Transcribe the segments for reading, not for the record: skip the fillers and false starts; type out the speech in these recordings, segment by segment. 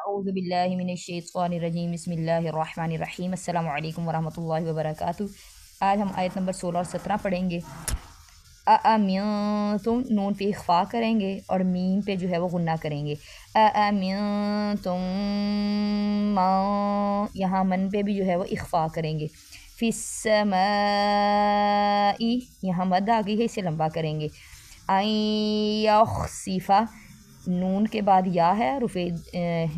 اعوذ باللہ من الشیطان الرجیم بسم اللہ الرحمن الرحیم السلام علیکم ورحمۃ اللہ وبرکاتہ۔ آج ہم آیت نمبر 16 اور 17 پڑھیں گے۔ اَأَمِنْتُمْ نون پہ اخفا کریں گے اور میم پہ جو ہے وہ غنہ کریں گے۔ اَأَمِنْتُمْ مَن یہاں من پہ بھی جو ہے وہ اخفا کریں گے۔ فِي السَّمَاءِ یہاں مد آ گئی ہے، اسے لمبا کریں گے۔ اَن یخسف نون کے بعد یا ہے، رفع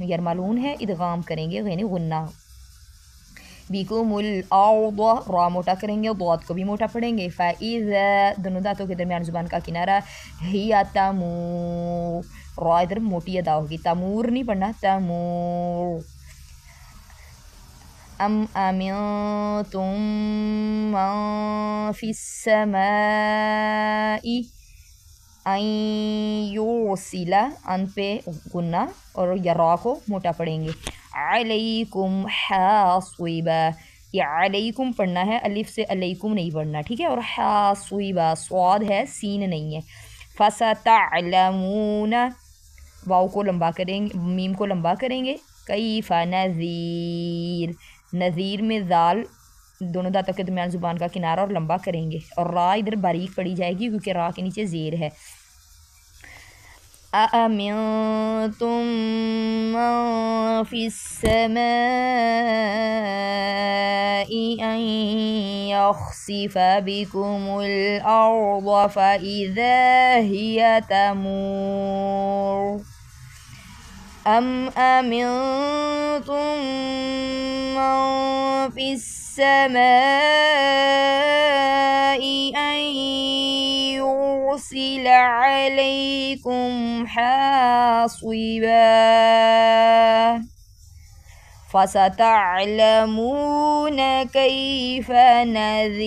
یرملون ہے، ادغام کریں گے یعنی غنہ۔ بیکم الارض را موٹا کریں گے اور ضاد کو بھی موٹا پڑھیں گے۔ فَإِذَا دونوں دانتوں کے درمیان زبان کا کنارہ، ہی تمور را ادھر موٹی ادا ہوگی، تمور نہیں پڑھنا، تمور۔ ام امنتم من فی السماء ان یرسل ان پہ غنہ اور یا کو موٹا پڑھیں گے۔ علیکم حاصبا یہ علیکم پڑھنا ہے، الف سے علیکم نہیں پڑھنا، ٹھیک ہے، اور حاصبا صاد ہے سین نہیں ہے۔ فستعلمون واو کو لمبا کریں گے، میم کو لمبا کریں گے۔ کیف نذیر نذیر میں ذال دونوں دانتوں کے درمیان زبان کا کنارہ اور لمبا کریں گے، اور را ادھر باریک پڑھی جائے گی کیونکہ را کے نیچے زیر ہے۔ اَأَمِنْتُمْ مَن فِي السَّمَاءِ أَن يَخْسِفَ بِكُمُ الْأَرْضَ فَإِذَا هِيَ تَمُورُ أَمْ أَمِنْتُمْ مَن فِي السَّمَاءِ أَن يُرْسِلَ عَلَيْكُمْ حَاصِبًا فَسَتَعْلَمُونَ كَيْفَ نَذِيرِ۔